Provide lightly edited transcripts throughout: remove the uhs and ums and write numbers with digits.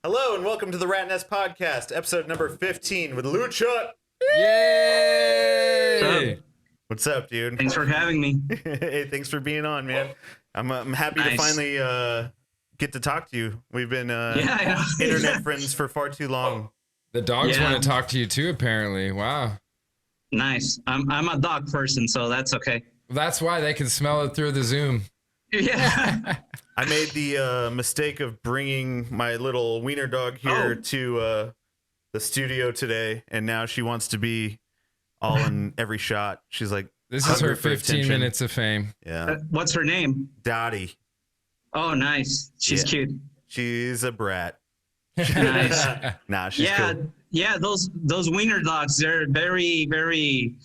Hello and welcome to the Ratnest Podcast, episode number 15 with luchuk. Yay! What's up, dude? Thanks for having me. Hey, thanks for being on, man. I'm happy to finally get to talk to you. We've been internet friends for far too long. The dogs want to talk to you too, apparently. Wow. Nice. I'm a dog person, so that's okay. That's why they can smell it through the Zoom. Yeah. I made the mistake of bringing my little wiener dog here to the studio today, and now she wants to be all in every shot. She's like, this is her 15 minutes of fame. Yeah. What's her name? Dottie. Oh, nice. She's cute. She's a brat. Nice. Nah, she's cool. Yeah, those wiener dogs, they're very, very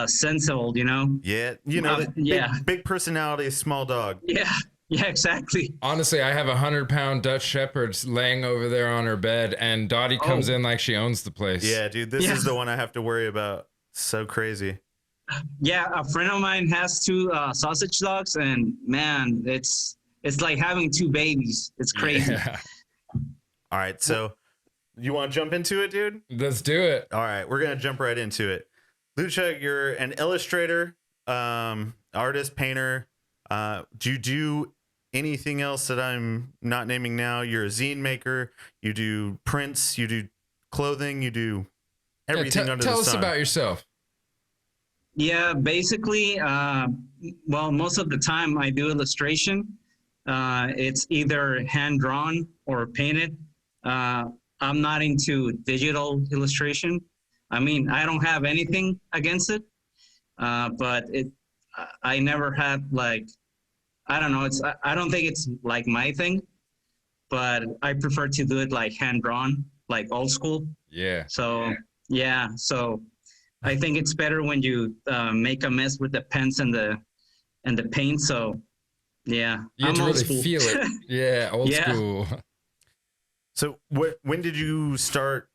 sensible, you know? Yeah, you know, big personality, small dog. Yeah, exactly. Honestly, I have a 100-pound Dutch Shepherd laying over there on her bed, and Dottie comes in like she owns the place. Yeah, dude, this is the one I have to worry about. So crazy. Yeah, a friend of mine has two sausage dogs, and man, it's like having two babies. It's crazy. Yeah. All right, so you want to jump into it, dude? Let's do it. All right, we're going to jump right into it. luchuk, you're an illustrator, artist, painter. Do you do anything else that I'm not naming now? You're a zine maker. You do prints. You do clothing. You do everything under the sun. Tell us about yourself. Yeah, basically, well, most of the time I do illustration. It's either hand-drawn or painted. I'm not into digital illustration. I mean, I don't have anything against it, but I never had like, I don't know. I don't think it's like my thing, but I prefer to do it like hand-drawn, like old school. Yeah. So I think it's better when you make a mess with the pens and the paint. So yeah, you have to really school. feel it. Yeah, old school. So when did you start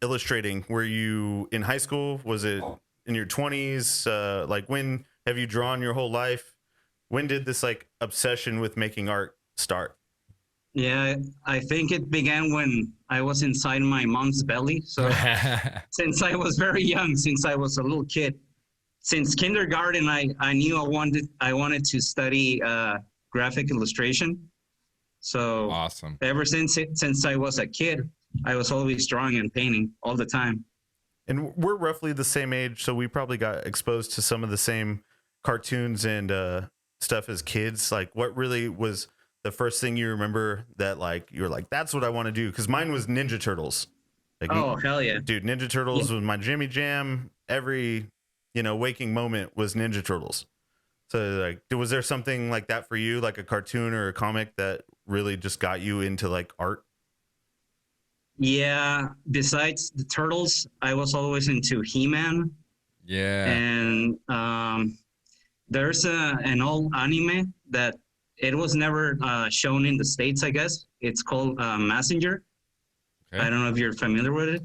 illustrating? Were you in high school? Was it in your 20s? Like, when have you drawn your whole life? When did this like obsession with making art start? Yeah, I think it began when I was inside my mom's belly. So since I was very young, since I was a little kid, since kindergarten, I knew I wanted to study graphic illustration. So awesome. Ever since I was a kid, I was always drawing and painting all the time. And we're roughly the same age, so we probably got exposed to some of the same cartoons and stuff as kids. Like, what really was the first thing you remember that like you were like, that's what I want to do? Because mine was Ninja Turtles. Like, oh, hell yeah, dude! Ninja Turtles was my Jimmy Jam. Every waking moment was Ninja Turtles. So like, was there something like that for you, like a cartoon or a comic that really just got you into like art? Yeah. Besides the Turtles, I was always into He-Man. Yeah. And there's an old anime that it was never shown in the States, I guess. It's called Messenger. Okay. I don't know if you're familiar with it.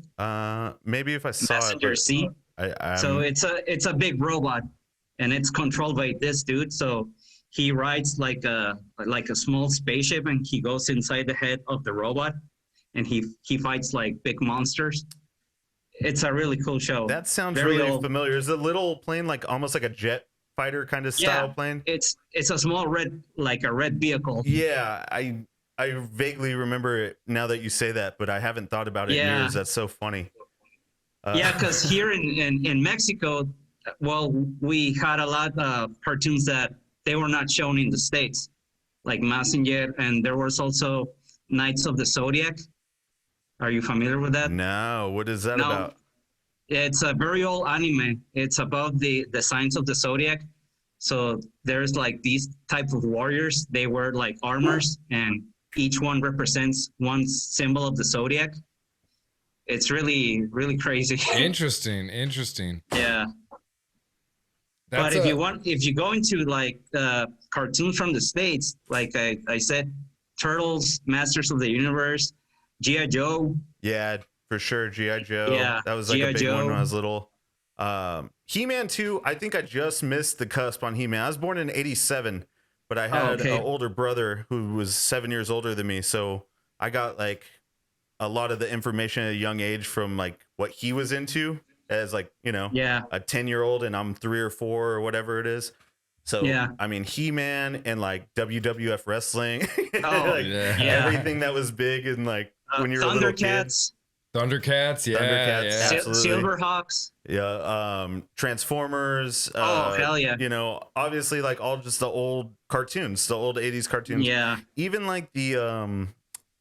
Maybe if I saw Messenger it. C. So it's a big robot, and it's controlled by this dude. So he rides like a small spaceship, and he goes inside the head of the robot, and he fights like big monsters. It's a really cool show. That sounds really familiar. Is it a little plane, like almost like a jet fighter kind of style plane? It's a small red vehicle. Yeah, I vaguely remember it now that you say that, but I haven't thought about it in years. That's so funny. Yeah, because here in Mexico, well, we had a lot of cartoons that they were not shown in the States, like Messenger, and there was also Knights of the Zodiac. Are you familiar with that? No, what is that about? It's a very old anime. It's about the signs of the Zodiac. So there's like these type of warriors. They wear like armors, and each one represents one symbol of the Zodiac. It's really, really crazy. Interesting. Yeah. But if you go into like cartoons from the States, like I said, Turtles, Masters of the Universe, G.I. Joe. Yeah, for sure. G.I. Joe. Yeah, that was like a big one when I was little. He-Man 2, I think I just missed the cusp on He-Man. I was born in 87, but I had an older brother who was 7 years older than me. So I got like a lot of the information at a young age from like what he was into as like, you know, a 10-year-old and I'm 3 or 4 or whatever it is. So, I mean, He-Man and like WWF wrestling, like everything that was big and like when you're a little kid. Thundercats, Silverhawks. Transformers. Hell yeah. You know, obviously like all just the old cartoons, the old 80s cartoons. Yeah. Even like the,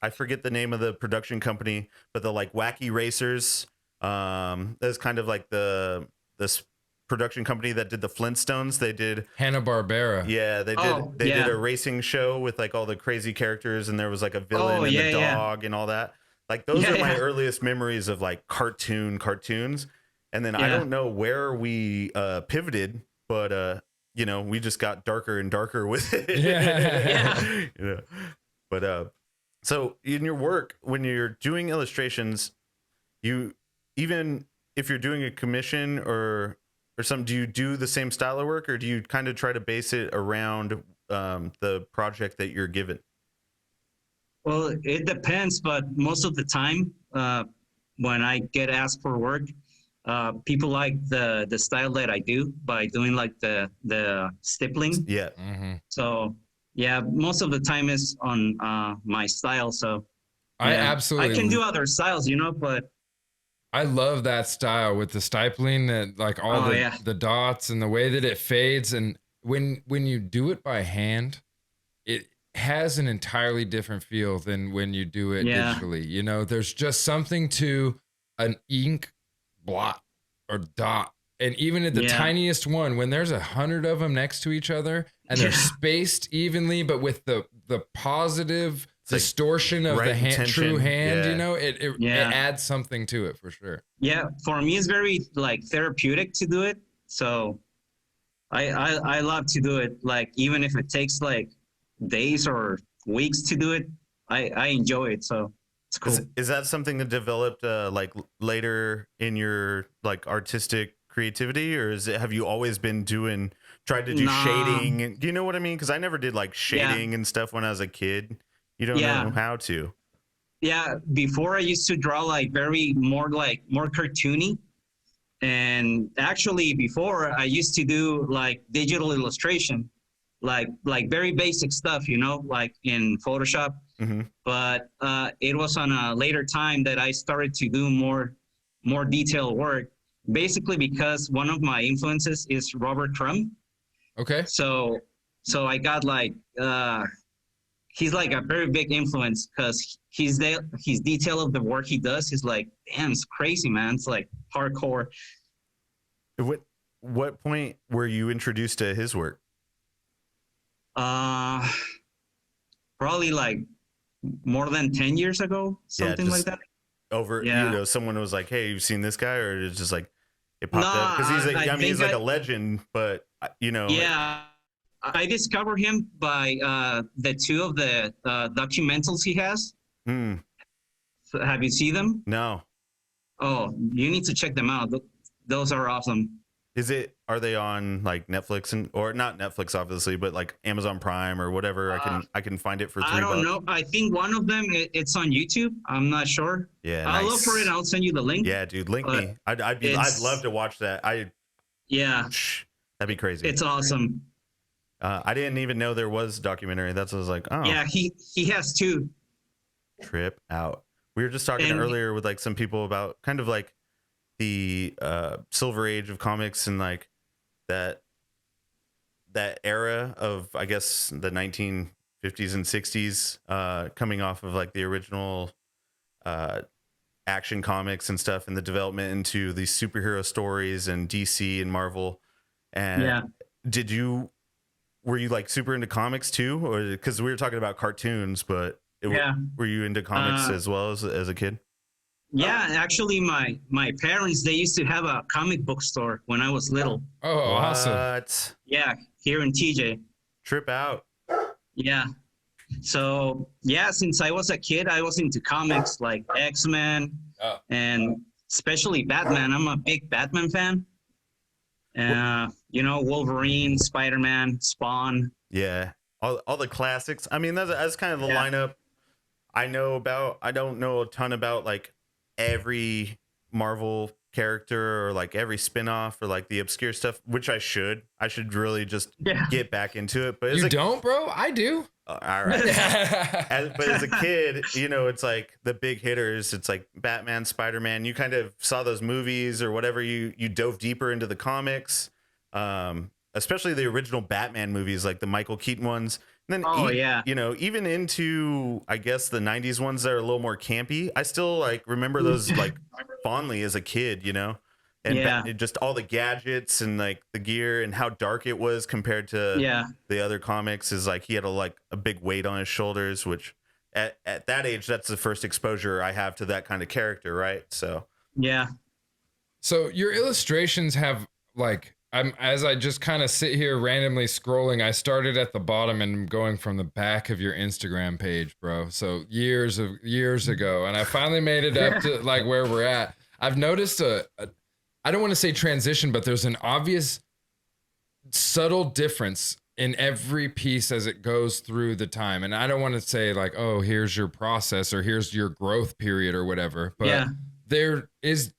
I forget the name of the production company, but the like Wacky Racers. That's kind of like this production company that did the Flintstones. They did Hanna-Barbera. Yeah, they did a racing show with like all the crazy characters, and there was like a villain and the dog and all that. Like those are my earliest memories of like cartoons. And then I don't know where we pivoted, but you know, we just got darker and darker with it. You know? But so in your work, when you're doing illustrations, you, even if you're doing a commission or something, do you do the same style of work, or do you kind of try to base it around the project that you're given? Well, it depends, but most of the time, when I get asked for work, people like the style that I do by doing like the stippling. Yeah. Mm-hmm. So yeah, most of the time is on my style. So I can do other styles, you know, but I love that style with the stippling, that like all the dots and the way that it fades. And when you do it by hand, it has an entirely different feel than when you do it digitally. You know, there's just something to an ink blot or dot. And even at the tiniest one, when there's 100 of them next to each other and they're spaced evenly, but with the positive distortion of the true hand, you know, it adds something to it for sure. Yeah, for me it's very like therapeutic to do it. So I love to do it, like even if it takes like days or weeks to do it, I enjoy it. So it's cool. Is that something that developed like later in your like artistic creativity, or have you always been tried to do shading? Do you know what I mean? Because I never did like shading and stuff when I was a kid. You don't know how to. Yeah, before I used to draw like more cartoony. And actually before I used to do like digital illustration, like very basic stuff, you know, like in Photoshop. Mm-hmm. But it was on a later time that I started to do more detailed work, basically because one of my influences is Robert Crumb. Okay. So I got like, he's like a very big influence because his detail of the work he does is like, damn, it's crazy, man. It's like hardcore. What point were you introduced to his work? Probably like more than 10 years ago, something like that. You know, someone was like, hey, you've seen this guy? Or it's just like, it popped up? Because he's like a legend, but you know. Yeah. I discovered him by the two of the documentals he has. So have you seen them? No. Oh, you need to check them out. Those are awesome. Are they on like Netflix or not Netflix, obviously, but like Amazon Prime or whatever? I can find it for $3. I don't know. I think one of them it's on YouTube. I'm not sure. Yeah, I'll look for it. I'll send you the link. Yeah, dude, link me. I'd love to watch that. That'd be crazy. It's awesome. I didn't even know there was a documentary. That's what I was like, oh. Yeah, he has two. Trip out. We were just talking earlier with like some people about kind of like the Silver Age of comics and like that era of, I guess, the 1950s and 60s, coming off of like the original Action Comics and stuff, and the development into these superhero stories and DC and Marvel. And were you like super into comics too, or because we were talking about cartoons, but were you into comics as well as a kid? Yeah, actually, my parents, they used to have a comic book store when I was little. Oh, awesome! Yeah, here in TJ. Trip out. Yeah. So yeah, since I was a kid, I was into comics like X-Men and especially Batman. I'm a big Batman fan. You know, Wolverine, Spider-Man, Spawn. Yeah, all the classics. I mean, that's kind of the lineup I don't know a ton about like every Marvel character or like every spin-off or like the obscure stuff, which I should really just get back into it. But you don't, bro? I do. All right. But as a kid, you know, it's like the big hitters. It's like Batman, Spider-Man. You kind of saw those movies or whatever. You dove deeper into the comics, especially the original Batman movies, like the Michael Keaton ones. And then, you know, even into, I guess, the 90s ones that are a little more campy. I still like remember those like fondly as a kid, you know, and just all the gadgets and like the gear and how dark it was compared to the other comics is like he had a big weight on his shoulders, which at that age, that's the first exposure I have to that kind of character. Right. So, So your illustrations have like, as I just kind of sit here randomly scrolling, I started at the bottom and I'm going from the back of your Instagram page, bro. So years ago, and I finally made it up to like where we're at. I've noticed I don't want to say transition, but there's an obvious subtle difference in every piece as it goes through the time. And I don't want to say like, oh, here's your process or here's your growth period or whatever, but there is.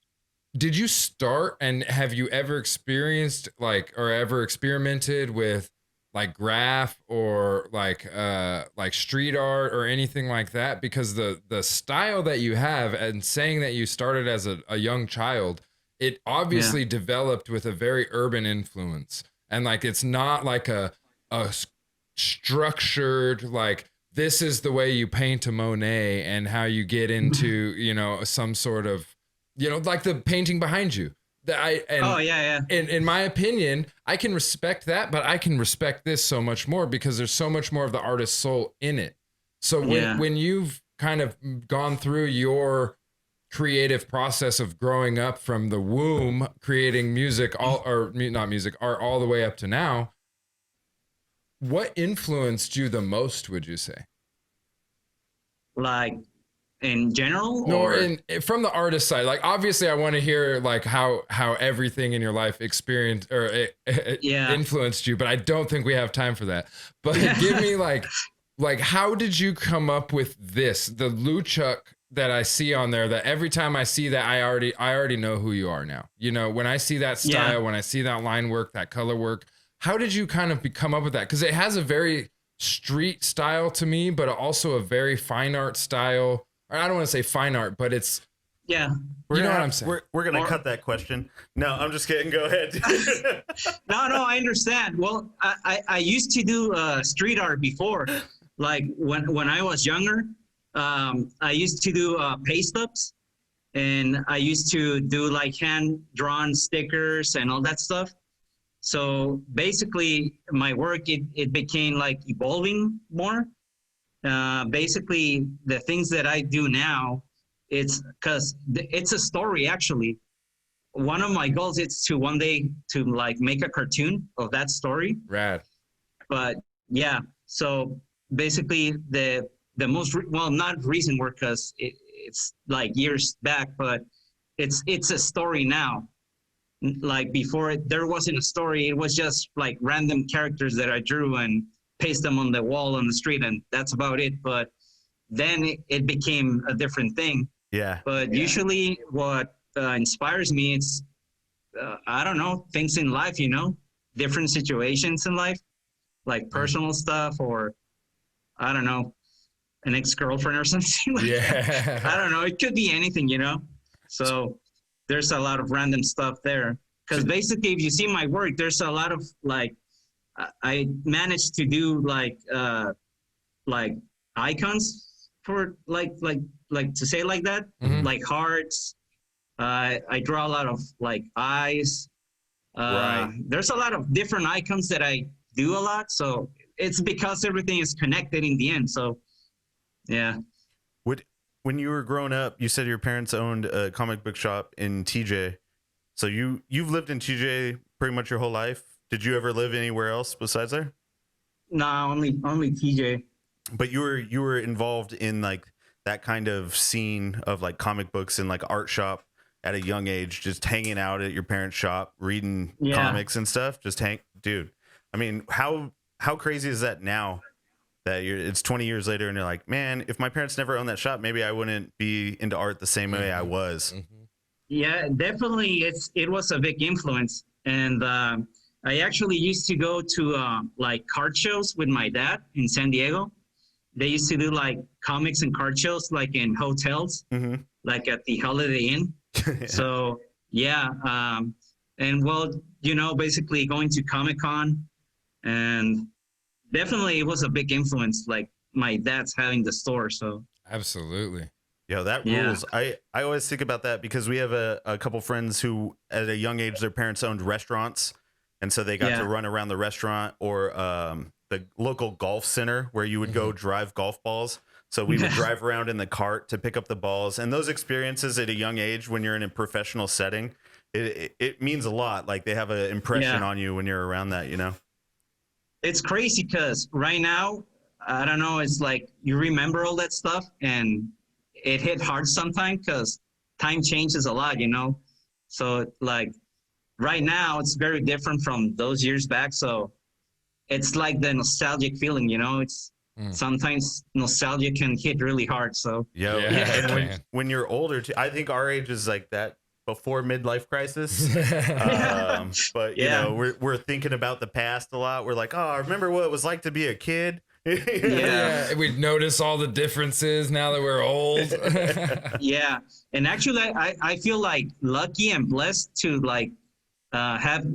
Did you start and have you ever experienced like or ever experimented with like graph or like street art or anything like that? Because the style that you have and saying that you started as a young child, it obviously developed with a very urban influence. And like it's not like a structured like this is the way you paint a Monet and how you get into, you know, some sort of, you know, like the painting behind you. In my opinion, I can respect that, but I can respect this so much more because there's so much more of the artist's soul in it. So when you've kind of gone through your creative process of growing up from the womb, creating music, art all the way up to now, what influenced you the most, would you say? Like, in general, or from the artist side? Like obviously I want to hear like how everything in your life experienced or influenced you, but I don't think we have time for that. But give me like how did you come up with this, the luchuk that I see on there, that every time I see that I already know who you are now. You know, when I see that style, when I see that line work, that color work, how did you kind of come up with that? Because it has a very street style to me, but also a very fine art style. I don't want to say fine art, but it's you know what I'm saying. We're gonna cut that question. No, I'm just kidding. Go ahead. No, I understand. Well, I used to do street art before, like when I was younger. I used to do paste ups, and I used to do like hand drawn stickers and all that stuff. So basically, my work it became like evolving more. Basically the things that I do now, it's because it's a story. Actually, one of my goals is to one day to like make a cartoon of that story. Rad. But so basically the most not recent work, because it's like years back, but it's a story now. Like before there wasn't a story, it was just like random characters that I drew and paste them on the wall on the street, and that's about it. But then it became a different thing. But usually what inspires me, it's I don't know, things in life, you know, different situations in life, like personal stuff, or I don't know, an ex-girlfriend or something like that. I don't know, it could be anything, you know. So there's a lot of random stuff there, because basically if you see my work, there's a lot of like I managed to do like icons for like to say like that, like hearts. I draw a lot of like eyes. There's a lot of different icons that I do a lot. So it's because everything is connected in the end. So yeah. When you were growing up, you said your parents owned a comic book shop in TJ. So you've lived in TJ pretty much your whole life. Did you ever live anywhere else besides there? No, only TJ. But you were involved in like that kind of scene of like comic books and like art shop at a young age, just hanging out at your parents' shop, reading comics and stuff. Dude. I mean, how crazy is that now? that it's 20 years later and you're like, man, if my parents never owned that shop, maybe I wouldn't be into art the same way I was. Mm-hmm. Yeah, definitely. It was a big influence. And I actually used to go to like card shows with my dad in San Diego. They used to do like comics and card shows like in hotels, like at the Holiday Inn. Yeah. So yeah. And well, basically going to Comic-Con, and definitely it was a big influence, like my dad's having the store. So absolutely. Yo, that rules. I always think about that because we have a couple friends who at a young age, their parents owned restaurants. And so they got to run around the restaurant or the local golf center where you would go drive golf balls. So we would drive around in the cart to pick up the balls. And those experiences at a young age when you're in a professional setting, it means a lot. Like they have an impression on you when you're around that, It's crazy because right now, I don't know, it's like you remember all that stuff and it hit hard sometimes because time changes a lot, So like right now it's very different from those years back. So it's like the nostalgic feeling, it's sometimes nostalgia can hit really hard. So and when you're older too, I think our age is like that before midlife crisis. But we're thinking about the past a lot. We're like, oh, I remember what it was like to be a kid. We notice all the differences now that we're old. And actually I feel like lucky and blessed to like have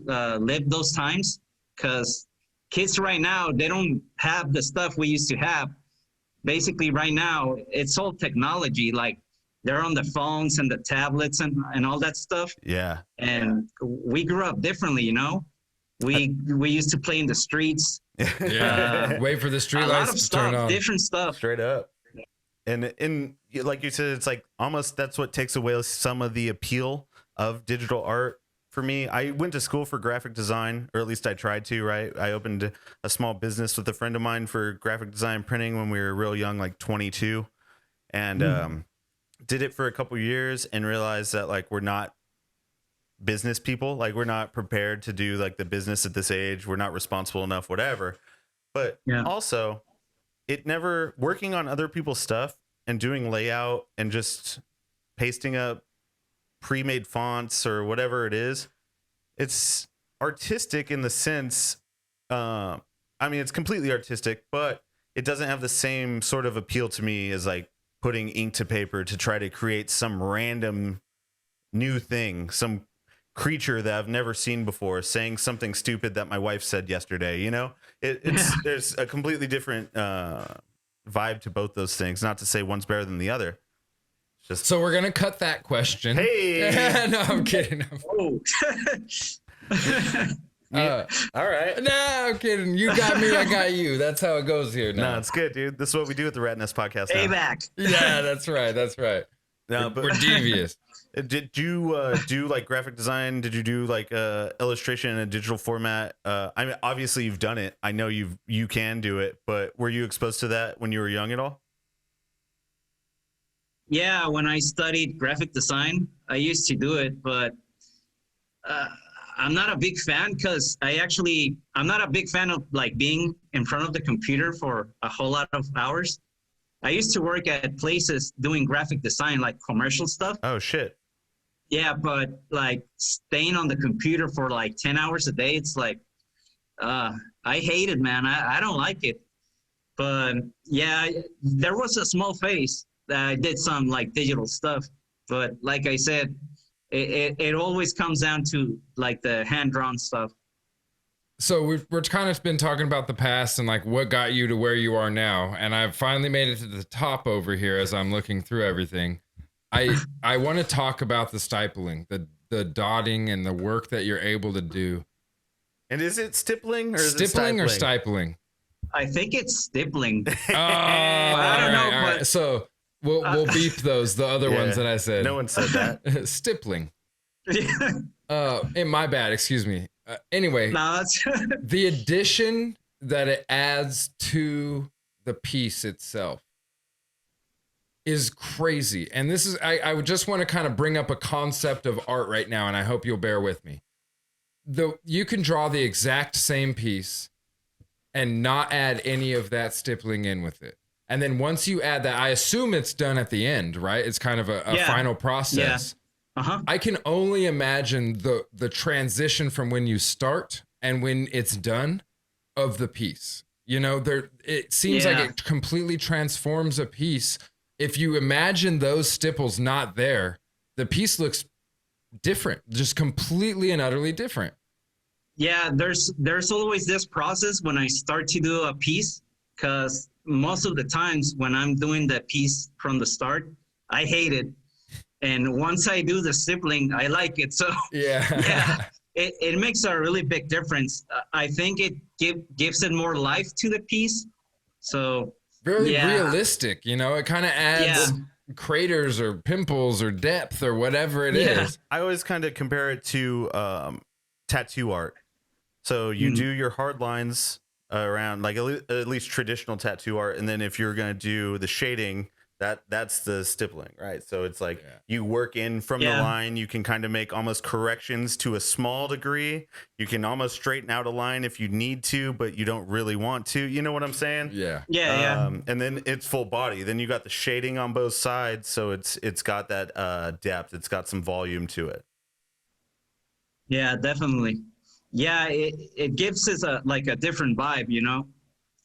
lived those times, because kids right now, they don't have the stuff we used to have. Basically right now it's all technology, like they're on the phones and the tablets and all that stuff. And we grew up differently, we used to play in the streets. Wait for the street lights to turn on. Different stuff. Straight up. And like you said, it's like almost that's what takes away some of the appeal of digital art for me. I went to school for graphic design, or at least I tried to, right? I opened a small business with a friend of mine for graphic design printing when we were real young, like 22. And did it for a couple years and realized that like we're not business people, like we're not prepared to do like the business at this age, we're not responsible enough, whatever. But also it never working on other people's stuff and doing layout and just pasting up pre-made fonts or whatever it is, it's artistic in the sense it's completely artistic, but it doesn't have the same sort of appeal to me as like putting ink to paper to try to create some random new thing, some creature that I've never seen before, saying something stupid that my wife said yesterday. There's a completely different vibe to both those things. Not to say one's better than the other. So we're gonna cut that question. Hey, no, I'm kidding. All right. No, I'm kidding. You got me, I got you. That's how it goes here now. No, it's good, dude. This is what we do at the Ratnest Podcast. Payback. Yeah, that's right. No, but we're devious. Did you do like graphic design? Did you do like illustration in a digital format? I mean, obviously you've done it. I know you can do it, but were you exposed to that when you were young at all? Yeah, when I studied graphic design, I used to do it, but I'm not a big fan because I'm not a big fan of like being in front of the computer for a whole lot of hours. I used to work at places doing graphic design, like commercial stuff. Oh, shit. Yeah, but like staying on the computer for like 10 hours a day, it's like, I hate it, man. I don't like it. But yeah, there was a small phase that I did some like digital stuff. But like I said, it always comes down to like the hand-drawn stuff. So we're kind of been talking about the past and like what got you to where you are now. And I've finally made it to the top over here as I'm looking through everything. I want to talk about the stipling, the dotting and the work that you're able to do. And is it stippling or stippling or stifling? I think it's stippling. Oh, I don't know. But so we'll beep those, the other ones that I said. No one said that. Stippling. My bad. Excuse me. Anyway, the addition that it adds to the piece itself is crazy. And this is, I would just want to kind of bring up a concept of art right now, and I hope you'll bear with me. You can draw the exact same piece and not add any of that stippling in with it. And then once you add that, I assume it's done at the end, right? It's kind of a final process. Yeah. I can only imagine the transition from when you start and when it's done of the piece. You know, it seems like it completely transforms a piece. If you imagine those stipples not there, the piece looks different, just completely and utterly different. Yeah, there's always this process when I start to do a piece, because most of the times when I'm doing the piece from the start, I hate it. And once I do the stippling, I like it. So yeah, it makes a really big difference. I think it gives it more life to the piece. So very realistic, you know, it kind of adds craters or pimples or depth or whatever it is. I always kind of compare it to tattoo art. So you do your hard lines around, like at least traditional tattoo art, and then if you're going to do the shading, that's the stippling, right? So it's like you work in from the line. You can kind of make almost corrections to a small degree. You can almost straighten out a line if you need to, but you don't really want to. You know what I'm saying? Yeah. And then it's full body. Then you got the shading on both sides, so it's got that depth. It's got some volume to it. Yeah, definitely. Yeah, it gives us a different vibe, you know,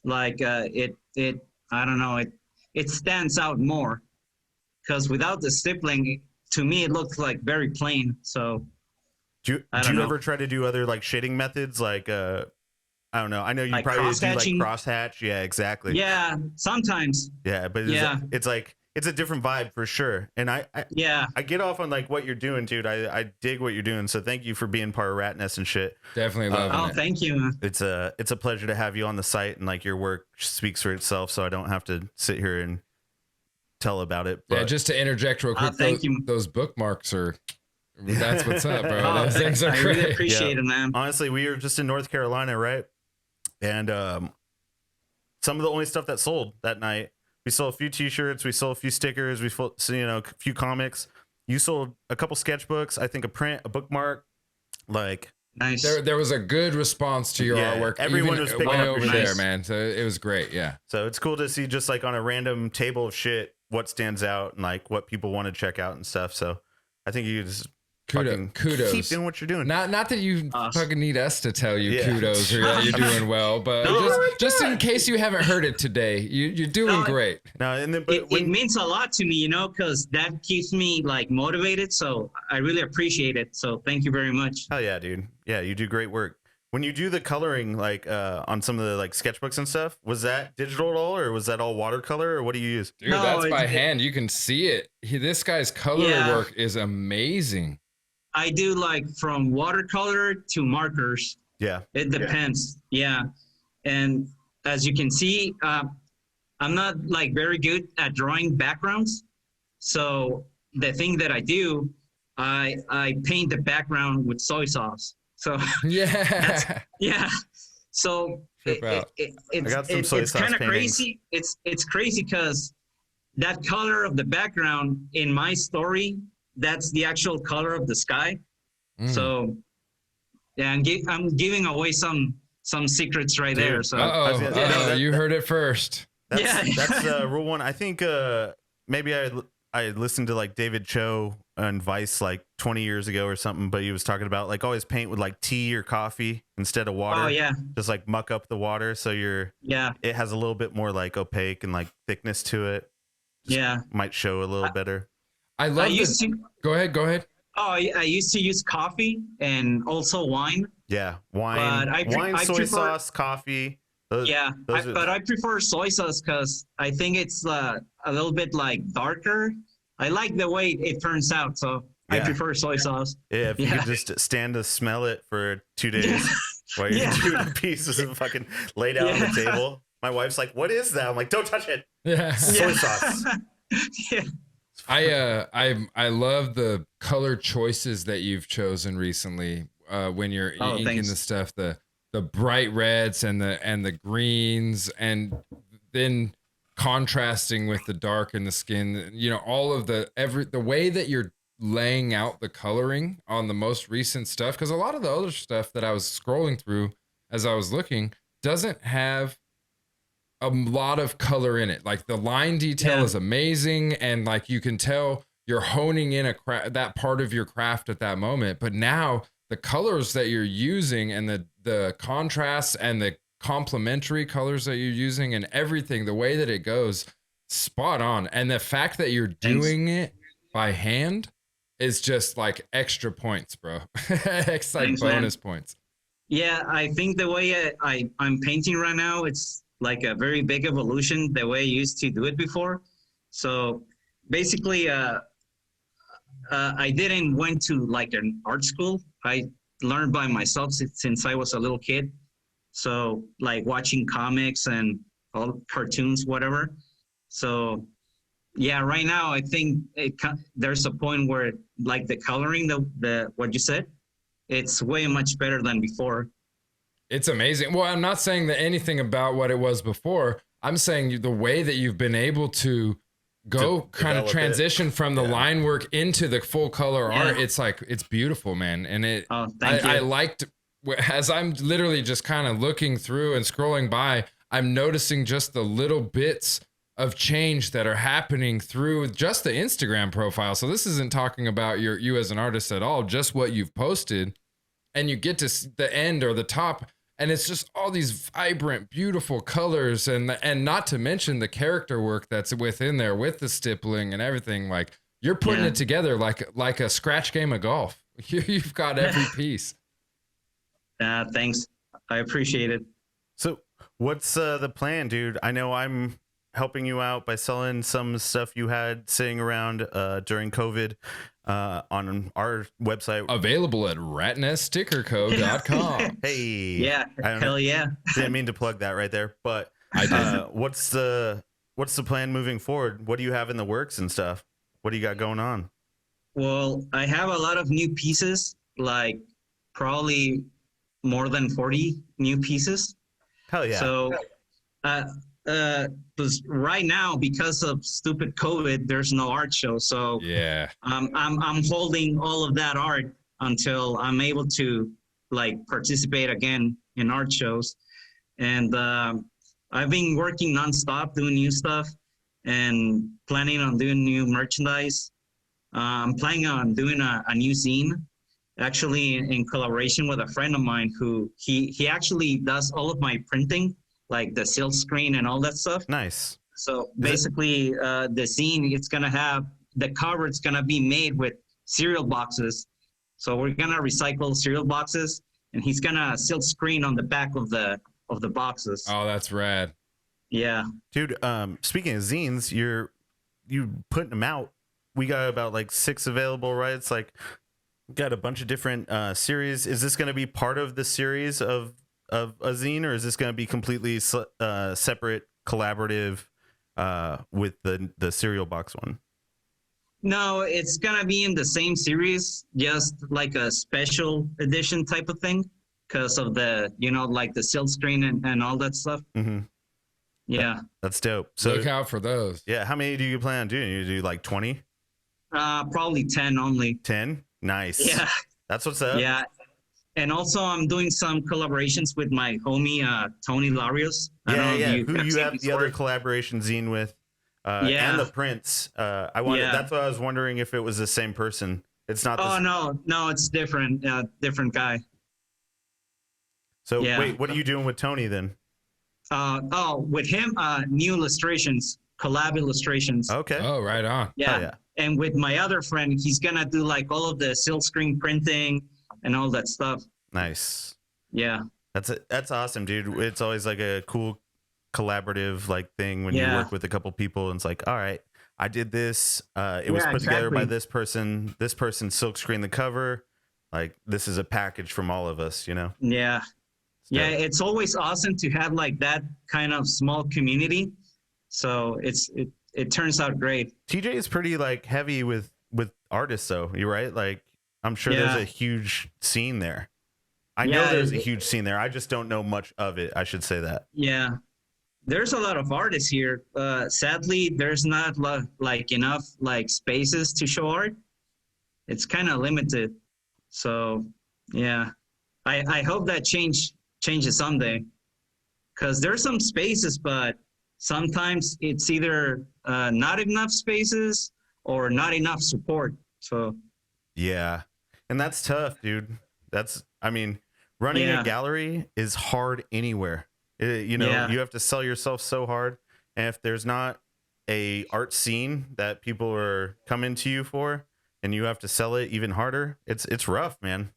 like it I don't know, it stands out more, because without the stippling, to me it looks like very plain. So do you ever try to do other like shading methods, like I don't know, I know you like probably do like crosshatch? Yeah, exactly. Yeah, sometimes. Yeah, but it's like it's a different vibe for sure. And I get off on like what you're doing, dude. I dig what you're doing. So thank you for being part of Ratnest and shit. Definitely loving it. Oh, thank you. It's a pleasure to have you on the site, and like your work speaks for itself. So I don't have to sit here and tell about it. But just to interject real quick, those bookmarks that's what's up, bro. Oh, those things are I great. really appreciate it, man. Honestly, we were just in North Carolina, right? And some of the only stuff that sold that night. We sold a few T-shirts. We sold a few stickers. We sold, a few comics. You sold a couple sketchbooks. I think a print, a bookmark. Like nice. There was a good response to your artwork. Everyone was picking up over there, man. So it was great. Yeah. So it's cool to see just like on a random table of shit what stands out and like what people want to check out and stuff. So I think you just kudos. Keep doing what you're doing. Not that you fucking need us to tell you kudos or that you're doing well, but just in case you haven't heard it today, you're doing great. No, and then it means a lot to me, you know, because that keeps me like motivated. So I really appreciate it. So thank you very much. Oh yeah, dude. Yeah, you do great work. When you do the coloring, like on some of the like sketchbooks and stuff, was that digital at all, or was that all watercolor, or what do you use? Dude, that's by hand. You can see it. This guy's color work is amazing. I do like from watercolor to markers. Yeah. It depends. Yeah. And as you can see, I'm not like very good at drawing backgrounds. So the thing that I do, I paint the background with soy sauce. So yeah. So it's kind of crazy. It's crazy because that color of the background in my story, that's the actual color of the sky. So yeah, I'm giving away some secrets right there. So you heard it first. That's rule one. I think maybe I listened to like David Cho on Vice like 20 years ago or something, but he was talking about like always paint with like tea or coffee instead of water. Oh yeah. Just like muck up the water so it has a little bit more like opaque and like thickness to it. Might show a little better. I love Go ahead. Oh, I used to use coffee and also wine. Yeah, wine, soy sauce, coffee. But I prefer soy sauce because I think it's a little bit like darker. I like the way it turns out, so I prefer soy sauce. Yeah, if you could just stand to smell it for 2 days while you're doing pieces and fucking laid out on the table. My wife's like, "What is that?" I'm like, "Don't touch it." Yeah, soy sauce. I love the color choices that you've chosen recently when you're inking the stuff, the bright reds and the greens, and then contrasting with the dark and the skin, you know, all of the way that you're laying out the coloring on the most recent stuff, because a lot of the other stuff that I was scrolling through as I was looking doesn't have a lot of color in it. Like the line detail is amazing, and like you can tell you're honing in that part of your craft at that moment. But now the colors that you're using and the contrasts and the complementary colors that you're using and everything, the way that it goes, spot on. And the fact that you're doing it by hand is just like extra points, bro. It's like bonus points. Yeah, I think the way I'm painting right now, it's like a very big evolution the way I used to do it before. So basically, I didn't went to like an art school. I learned by myself since I was a little kid. So like watching comics and all cartoons, whatever. So yeah, right now I think there's a point where like the coloring, the what you said, it's way much better than before. It's amazing. Well, I'm not saying that anything about what it was before. I'm saying the way that you've been able to go kind of transition from the line work into the full color art. It's like, it's beautiful, man. And I liked, as I'm literally just kind of looking through and scrolling by, I'm noticing just the little bits of change that are happening through just the Instagram profile. So this isn't talking about you as an artist at all, just what you've posted, and you get to the end or the top, and it's just all these vibrant, beautiful colors, and not to mention the character work that's within there with the stippling and everything. Like you're putting it together like a scratch game of golf. You've got every piece. Thanks. I appreciate it. So what's the plan, dude? I know I'm helping you out by selling some stuff you had sitting around during COVID on our website. Available at ratneststickerco.com. Hey. Yeah. Hell yeah. Didn't mean to plug that right there, but I did. What's the plan moving forward? What do you have in the works and stuff? What do you got going on? Well, I have a lot of new pieces, like probably more than 40 new pieces. Hell yeah. So, because right now, because of stupid COVID, there's no art show. So yeah, I'm holding all of that art until I'm able to like participate again in art shows. And I've been working nonstop doing new stuff and planning on doing new merchandise. I'm planning on doing a new zine, actually in collaboration with a friend of mine who he actually does all of my printing, like the silk screen and all that stuff. Nice. So basically, the zine, it's gonna have the cover. It's gonna be made with cereal boxes. So we're gonna recycle cereal boxes, and he's gonna silk screen on the back of the boxes. Oh, that's rad. Yeah, dude. Speaking of zines, you putting them out. We got about like 6 available, right? It's like got a bunch of different series. Is this gonna be part of the series of a zine, or is this going to be completely separate, collaborative with the cereal box one? No, it's going to be in the same series, just like a special edition type of thing because of the, like the silk screen and all that stuff. Mm-hmm. Yeah. That's dope. So look out for those. Yeah. How many do you plan on doing? You do like 20? Probably 10 only. 10? Nice. Yeah. That's what's up. Yeah. And also, I'm doing some collaborations with my homie, Tony Larios. Who you have the other collaboration zine with, and the prints. That's why I was wondering if it was the same person. It's not. No, it's different. Different guy. So wait, what are you doing with Tony then? With him, new illustrations, collab illustrations. Okay. Oh, right on. Yeah. And with my other friend, he's gonna do like all of the silk screen printing and all that stuff. Nice. Yeah. That's awesome, dude. It's always like a cool collaborative like thing when you work with a couple people and it's like, all right, I did this. It was put together by this person. This person silk screened the cover. Like this is a package from all of us, Yeah. Yeah. It's always awesome to have like that kind of small community. So it turns out great. TJ is pretty like heavy with artists though. You're right. Like, I'm sure there's a huge scene there. I know there's a huge scene there. I just don't know much of it. I should say that. Yeah. There's a lot of artists here. Sadly, there's not like enough like spaces to show art. It's kind of limited. So, yeah. I hope that changes someday. because there's some spaces, but sometimes it's either not enough spaces or not enough support. So yeah, and that's tough, dude. I mean, running a gallery is hard anywhere. You have to sell yourself so hard, and if there's not a art scene that people are coming to you for, and you have to sell it even harder, it's rough, man.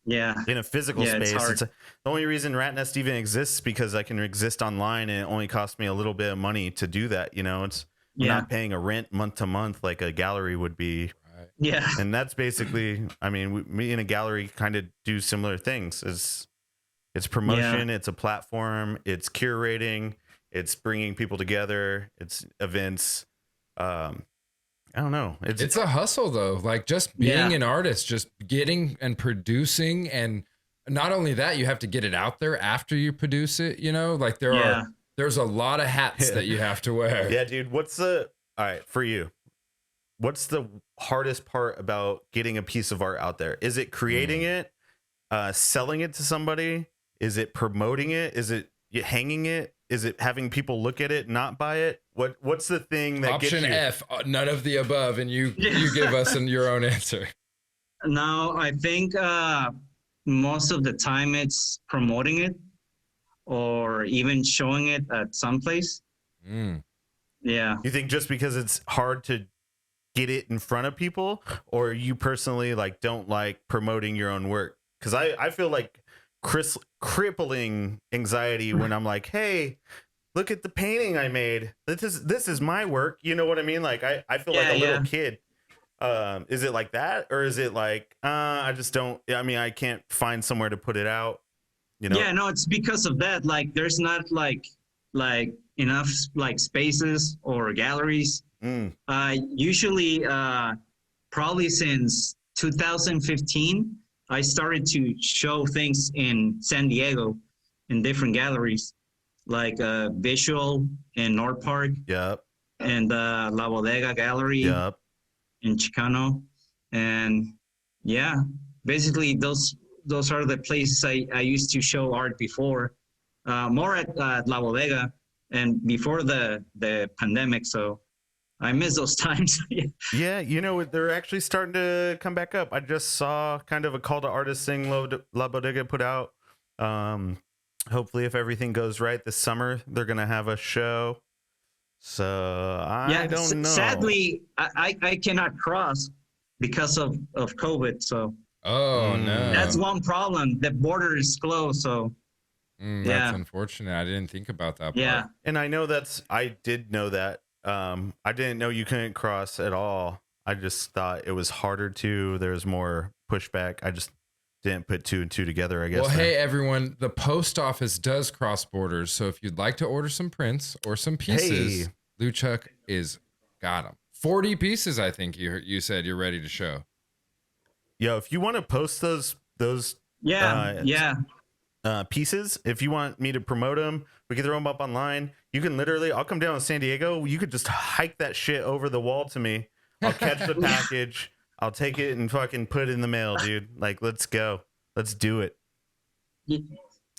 Yeah, in a physical space. The only reason Ratnest even exists because I can exist online, and it only costs me a little bit of money to do that. I'm not paying a rent month to month like a gallery would be. Right. Yeah, and that's basically, I mean, me and a gallery kind of do similar things. It's promotion, it's a platform, it's curating, it's bringing people together, it's events. I don't know. It's a hustle though. Like just being an artist, just getting and producing, and not only that, you have to get it out there after you produce it. Like there's a lot of hats that you have to wear. Yeah, dude. All right, for you, what's the hardest part about getting a piece of art out there? Is it creating it, selling it to somebody? Is it promoting it? Is it hanging it? Is it having people look at it, not buy it? What's the thing that Option gets you? F, none of the above, and you give us your own answer. No, I think most of the time it's promoting it or even showing it at some place. Yeah. You think just because it's hard to get it in front of people, or you personally don't like promoting your own work? Because I feel like crippling anxiety when I'm like, hey, look at the painting I made. This is my work. You know what I mean? Like I feel like a little kid. Is it like that, or is it like I just don't? I mean, I can't find somewhere to put it out. Yeah, no, it's because of that. Like, there's not like enough spaces or galleries. Usually, probably since 2015. I started to show things in San Diego in different galleries, like Visual in North Park. Yep. And La Bodega Gallery. Yep. In Chicano. And yeah, basically those are the places I used to show art before, more at La Bodega and before the pandemic. So I miss those times. Yeah, they're actually starting to come back up. I just saw kind of a call to artists thing La Bodega put out. Hopefully, if everything goes right this summer, they're going to have a show. So I don't know. Sadly, I cannot cross because of COVID. So no, that's one problem. The border is closed. So that's unfortunate. I didn't think about that part. Yeah, and I did know that. I didn't know you couldn't cross at all. I just thought it was harder to. There's more pushback. I just didn't put two and two together, I guess. Well, hey, everyone, the post office does cross borders. So if you'd like to order some prints or some pieces, Luchuk got them. 40 pieces, I think you said you're ready to show. Yo, if you want to post those pieces, if you want me to promote them, we can throw them up online. You can literally, I'll come down to San Diego. You could just hike that shit over the wall to me. I'll catch the package. I'll take it and fucking put it in the mail, dude. Like, let's go. Let's do it.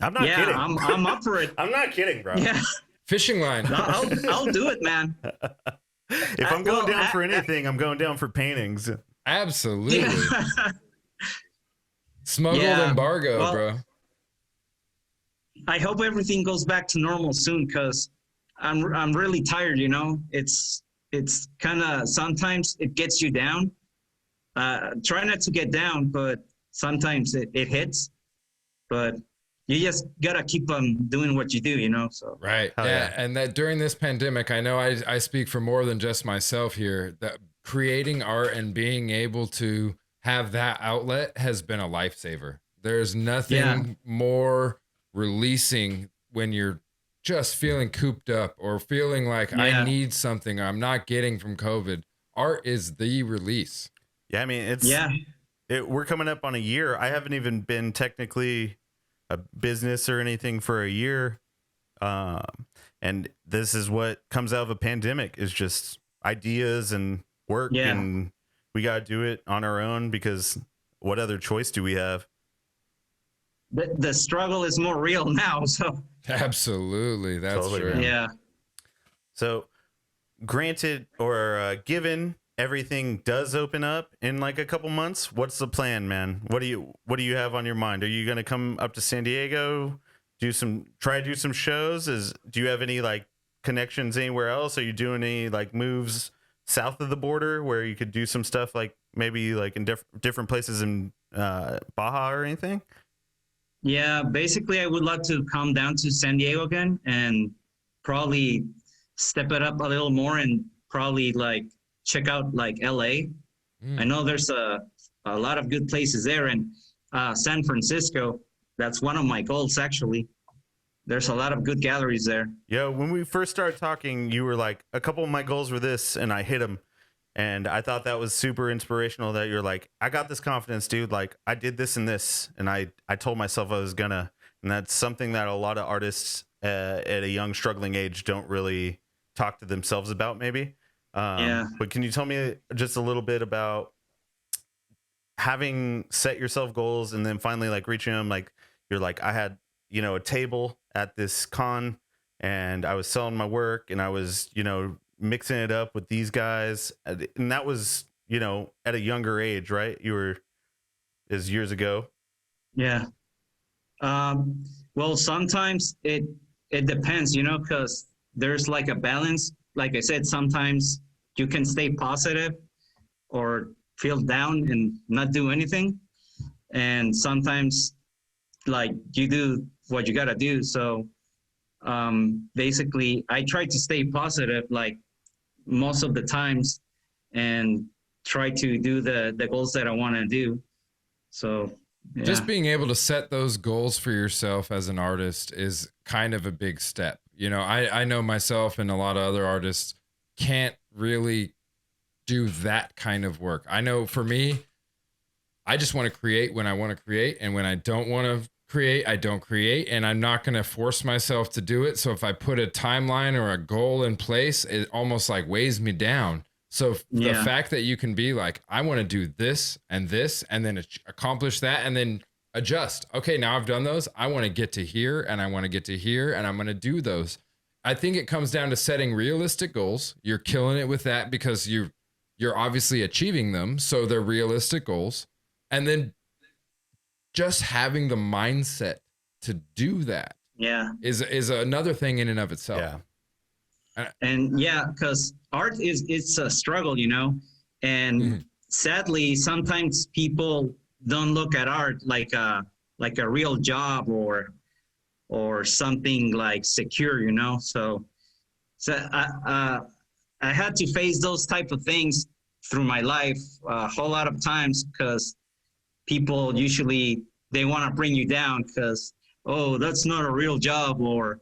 I'm not kidding. I'm up for it. I'm not kidding, bro. Yeah. Fishing line. I'll do it, man. If I'm going down for anything, I'm going down for paintings. Absolutely. Smuggled embargo, bro. I hope everything goes back to normal soon, because I'm really tired. It's kind of, sometimes it gets you down. Try not to get down, but sometimes it hits. But you just gotta keep doing what you do, So right, yeah. And that during this pandemic, I know I speak for more than just myself here. That creating art and being able to have that outlet has been a lifesaver. There's nothing more releasing when you're just feeling cooped up or feeling like I need something I'm not getting from COVID. Art is the release. Yeah, I mean, we're coming up on a year. I haven't even been technically a business or anything for a year. And this is what comes out of a pandemic, is just ideas and work. Yeah. And we got to do it on our own, because what other choice do we have? The struggle is more real now. So Absolutely. That's Totally, true. Yeah. So granted or given everything does open up in like a couple months, what's the plan, man? What do you have on your mind? Are you going to come up to San Diego, try to do some shows? Do you have any like connections anywhere else? Are you doing any like moves south of the border where you could do some stuff like maybe like in different places in Baja or anything? Yeah, basically I would like to come down to San Diego again and probably step it up a little more and probably like check out like LA. I know there's a lot of good places there, and San Francisco, that's one of my goals actually. There's a lot of good galleries there. Yeah, when we first started talking, you were like, a couple of my goals were this, and I hit them. And I thought that was super inspirational that you're like, I got this confidence, dude. Like, I did this and this, and I told myself I was gonna. And that's something that a lot of artists at a young, struggling age don't really talk to themselves about, maybe. But can you tell me just a little bit about having set yourself goals and then finally like reaching them? Like, you're like, I had, a table at this con and I was selling my work and I was, mixing it up with these guys. And that was, at a younger age, right? Is years ago. Yeah. Well, sometimes it depends, because there's like a balance. Like I said, sometimes you can stay positive or feel down and not do anything. And sometimes like you do what you got to do. So basically I try to stay positive like most of the times and try to do the goals that I want to do. So yeah. Just being able to set those goals for yourself as an artist is kind of a big step. I know myself and a lot of other artists can't really do that kind of work. I know for me, I just want to create when I want to create, and when I don't want to create, I don't create, and I'm not going to force myself to do it. So if I put a timeline or a goal in place, it almost like weighs me down. So the fact that you can be like, I want to do this, and then accomplish that, and then adjust. Okay, now I've done those. I want to get to here, and I want to get to here, and I'm going to do those. I think it comes down to setting realistic goals. You're killing it with that because you're obviously achieving them. So they're realistic goals. And then just having the mindset to do that is another thing in and of itself. And because art it's a struggle, and sadly sometimes people don't look at art like a real job or something like secure, so I had to face those type of things through my life a whole lot of times, because people usually they want to bring you down because, oh, that's not a real job, or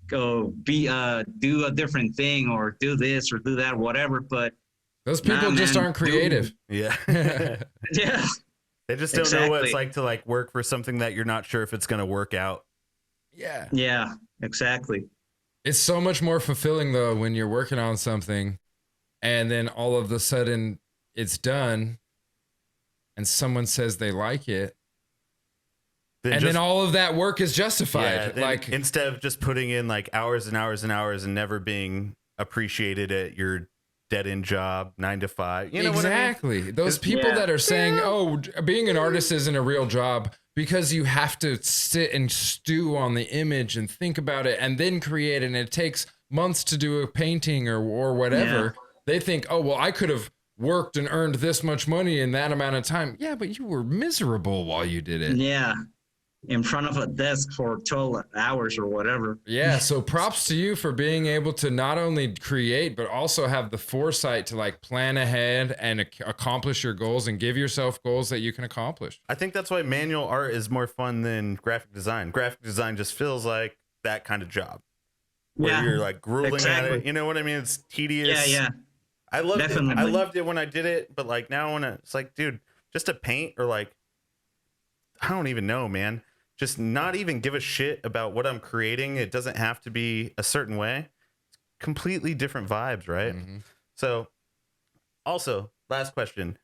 go do a different thing, or do this or do that, whatever. But those people just aren't creative. Yeah. Yeah. They just don't know what it's like to like work for something that you're not sure if it's going to work out. Yeah. Yeah, exactly. It's so much more fulfilling though when you're working on something and then all of a sudden it's done and someone says they like it. Then all of that work is justified. Yeah, like instead of just putting in like hours and hours and hours and never being appreciated at your dead-end job, 9 to 5. You know exactly. what I mean? Those people that are saying, "Oh, being an artist isn't a real job," because you have to sit and stew on the image and think about it and then create it, and it takes months to do a painting or whatever. Yeah. They think, "Oh, well, I could have worked and earned this much money in that amount of time." Yeah, but you were miserable while you did it. Yeah. In front of a desk for 12 hours or whatever. Yeah, so props to you for being able to not only create, but also have the foresight to like plan ahead and accomplish your goals and give yourself goals that you can accomplish. I think that's why manual art is more fun than graphic design. Graphic design just feels like that kind of job. Where you're like grueling at it. You know what I mean? It's tedious. Yeah. I loved it. I loved it when I did it, but like now when it's like, dude, just to paint or like, I don't even know, man. Just not even give a shit about what I'm creating. It doesn't have to be a certain way. It's completely different vibes, right? Mm-hmm. So also, last question.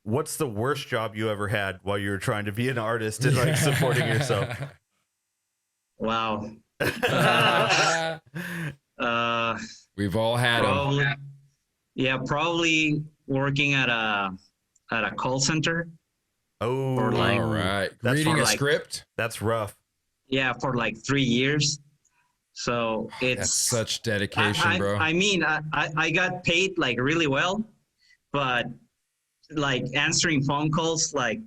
What's the worst job you ever had while you were trying to be an artist and like supporting yourself? Wow. We've all had them. Yeah, probably working at a call center. Oh, all right. Reading a script. That's rough. Yeah, for like 3 years. So that's such dedication, bro. I mean, I got paid like really well, but like answering phone calls like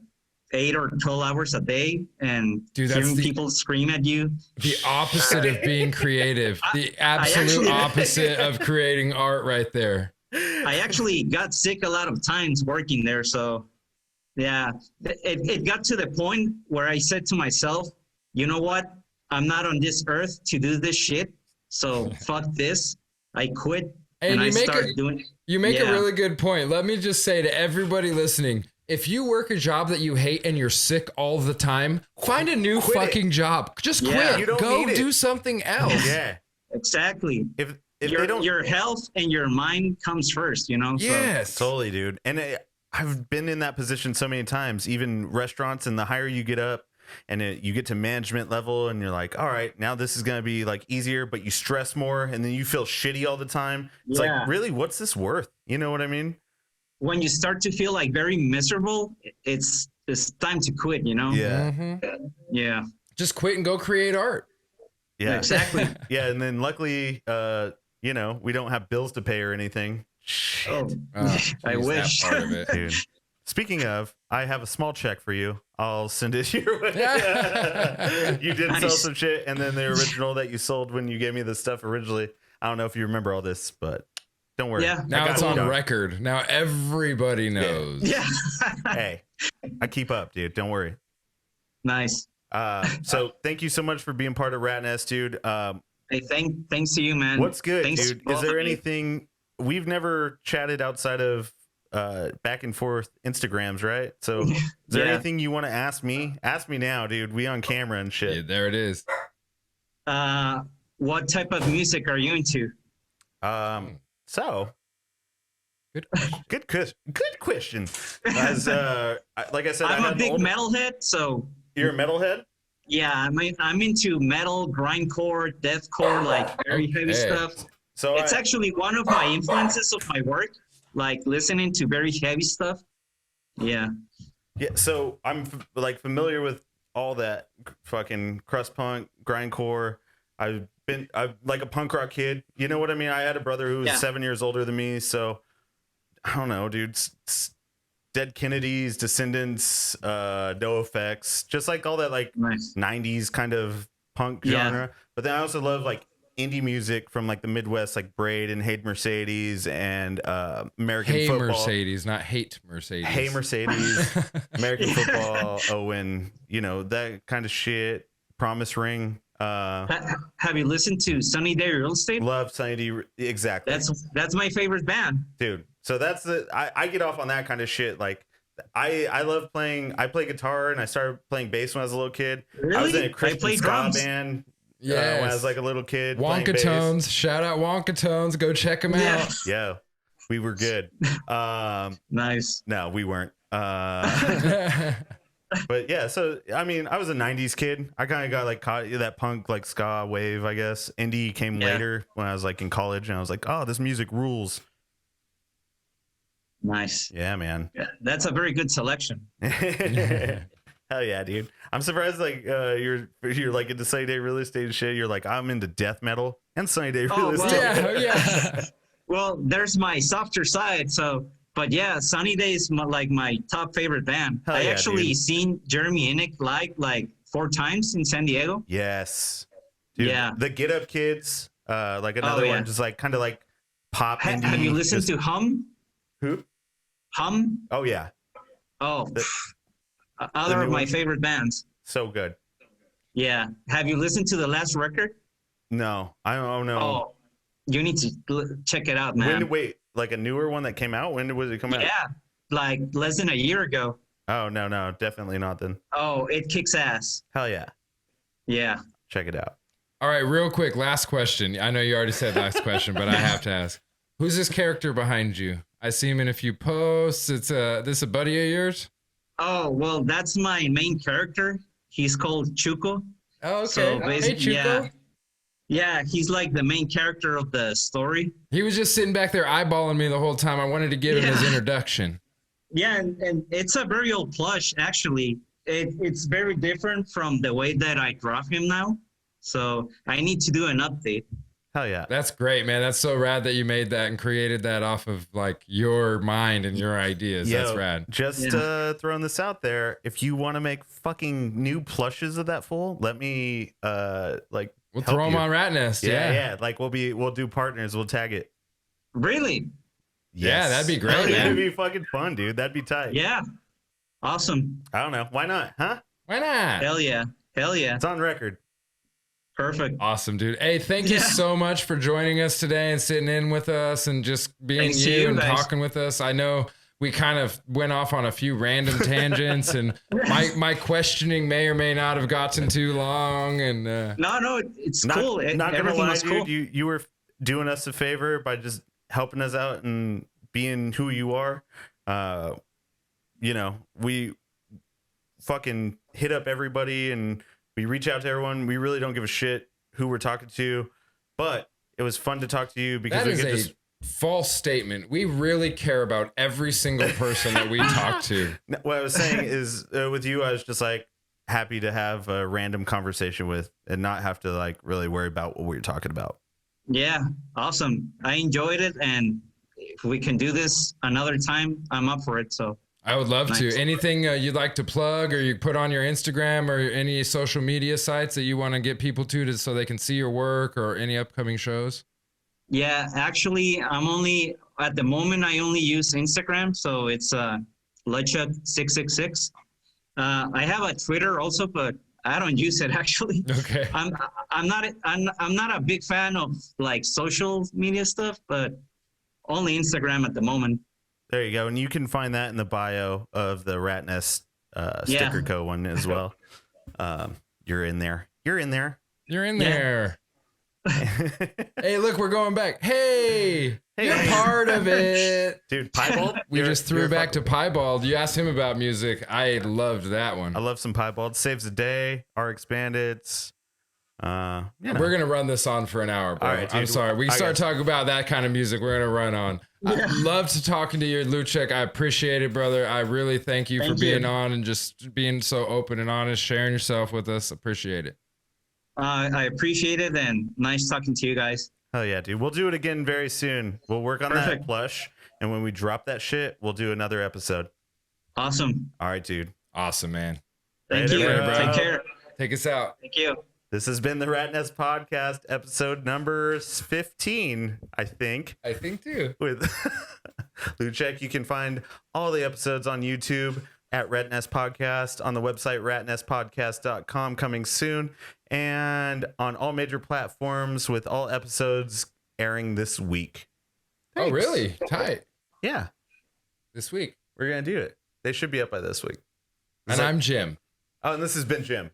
8 or 12 hours a day and hearing people scream at you. The opposite of being creative. The absolute opposite of creating art right there. I actually got sick a lot of times working there. So yeah, it got to the point where I said to myself, you know what? I'm not on this earth to do this shit. So fuck this. I quit. And I started doing it. You make a really good point. Let me just say to everybody listening, if you work a job that you hate and you're sick all the time, find a new fucking job. Just quit. You don't Go do something else. Yeah. Exactly. If your health and your mind comes first, you know? Yes. So. Totally, dude. And I've been in that position so many times, even restaurants, and the higher you get up and you get to management level and you're like, all right, now this is going to be like easier, but you stress more and then you feel shitty all the time. It's like, really, what's this worth? You know what I mean? When you start to feel like very miserable, it's time to quit, you know? Yeah. Yeah. Just quit and go create art. Yeah, exactly. Yeah. And then luckily, you know, we don't have bills to pay or anything. Shit. I wish. That part of it. Dude. Speaking of, I have a small check for you. I'll send it your way. You did sell some shit, and then the original that you sold when you gave me the stuff originally. I don't know if you remember all this, but don't worry. Yeah. Now it's on record. Now everybody knows. Yeah. Hey, I keep up, dude. Don't worry. Nice. So thank you so much for being part of Ratnest, dude. Hey, thanks to you, man. What's good, thanks dude? Is there anything we've never chatted outside of back and forth Instagrams, right? So is there anything you want to ask me? Ask me now, dude. We on camera and shit. Yeah, there it is. What type of music are you into? So good question. As like I said, I'm a big metalhead, so you're a metalhead? Yeah, I'm into metal, grindcore, deathcore, like very heavy stuff. So it's actually one of my influences of my work, like listening to very heavy stuff. Yeah. Yeah. So I'm like familiar with all that fucking crust punk, grindcore. I'm like a punk rock kid. You know what I mean? I had a brother who was 7 years older than me. So I don't know, dude. Dead Kennedys, Descendants, NoFX, just like all that like 90s kind of punk genre. But then I also love like indie music from like the Midwest, like Braid and Hate Mercedes and American Football. Hey Mercedes, not Hate Mercedes. Hey Mercedes, American Football, Owen, you know, that kind of shit. Promise Ring. Have you listened to Sunny Day Real Estate? Love Sunny Day. Exactly. That's my favorite band, dude. So that's I get off on that kind of shit. Like I love playing. I play guitar and I started playing bass when I was a little kid. Really? I was in a Christian ska band. Yeah, when I was like a little kid. Wonka Tones. Shout out Wonka Tones. Go check them out. Yeah, we were good. Nice. No, we weren't. But yeah, so I mean, I was a '90s kid. I kind of got like caught that punk like ska wave, I guess. Indie came later when I was like in college, and I was like, oh, this music rules. Nice. Yeah, man. Yeah, that's a very good selection. Hell yeah, dude. I'm surprised like you're like into Sunny Day Real Estate and shit. You're like, I'm into death metal and Sunny Day Real Estate. Yeah. Well, there's my softer side, so but yeah, Sunny Day is my top favorite band. Hell I yeah, actually dude. seen Jeremy Innick live like 4 times in San Diego. Yes. Dude, yeah. The Get Up Kids, like another one, just like kind of like pop indie. Have you listened to Hum? Who? Hum? Oh yeah. Oh, other of my favorite bands. So good. Yeah. Have you listened to the last record? No, I don't know. Oh, you need to check it out, man. Wait, like a newer one that came out? When was it come out? Yeah, like less than a year ago. Oh, no, definitely not then. Oh, it kicks ass. Hell yeah. Yeah. Check it out. All right, real quick, last question. I know you already said last question, but I have to ask. Who's this character behind you? I see him in a few posts. It's this a buddy of yours? Oh, well, that's my main character. He's called Chuco. Oh, okay. So hey, Chuco. yeah. Yeah, he's like the main character of the story. He was just sitting back there eyeballing me the whole time. I wanted to give him his introduction. Yeah, and it's a very old plush, actually. It's very different from the way that I draw him now. So I need to do an update. Hell yeah. That's great, man. That's so rad that you made that and created that off of like your mind and your ideas. That's rad. Just throwing this out there. If you want to make fucking new plushes of that fool, let me we'll throw them on Ratnest. Yeah. Like we'll do partners. We'll tag it. Really? Yes. Yeah, that'd be great. That'd be fucking fun, dude. That'd be tight. Yeah. Awesome. I don't know. Why not? Huh? Why not? Hell yeah. It's on record. Perfect. Awesome, dude. Hey, thank you so much for joining us today and sitting in with us and just being you and talking with us. I know we kind of went off on a few random tangents and my questioning may or may not have gotten too long. And no, it's cool. Not gonna Everything lie, was cool. dude. You were doing us a favor by just helping us out and being who you are. We fucking hit up everybody and we reach out to everyone. We really don't give a shit who we're talking to, but it was fun to talk to you because that is a false statement. We really care about every single person that we talk to. What I was saying is with you, I was just like happy to have a random conversation with and not have to like really worry about what we were talking about. Yeah. Awesome. I enjoyed it. And if we can do this another time, I'm up for it. So I would love to. Anything you'd like to plug or you put on your Instagram or any social media sites that you want to get people to so they can see your work or any upcoming shows? Yeah, actually, at the moment, I only use Instagram. So it's luchuk666. I have a Twitter also, but I don't use it actually. Okay. I'm not a big fan of like social media stuff, but only Instagram at the moment. There you go. And you can find that in the bio of the Ratnest Sticker Co. one as well. You're in there. Hey, look, we're going back. Hey, you're part of it. Dude, Piebald? We just threw back to Piebald. You asked him about music. I loved that one. I love some Piebald. Saves the Day, Our Expandeds. We're going to run this on for an hour, bro. All right, dude. I'm sorry. We start talking about that kind of music. We're going to run on. I love to talking to you, Luchuk. I appreciate it, brother. I really thank you for being on and just being so open and honest, sharing yourself with us. Appreciate it. I appreciate it, and nice talking to you guys. Oh yeah, dude. We'll do it again very soon. We'll work on that plush, and when we drop that shit, we'll do another episode. Awesome. All right, dude. Awesome, man. Thank you. Take care. Take us out. Thank you. This has been the Ratnest Podcast, episode number 15, I think. I think too. With Luchuk. You can find all the episodes on YouTube at Ratnest Podcast, on the website ratnestpodcast.com, coming soon, and on all major platforms with all episodes airing this week. Thanks. Oh, really? Tight. Yeah. This week. We're going to do it. They should be up by this week. And I'm Jim. Oh, and this has been Jim.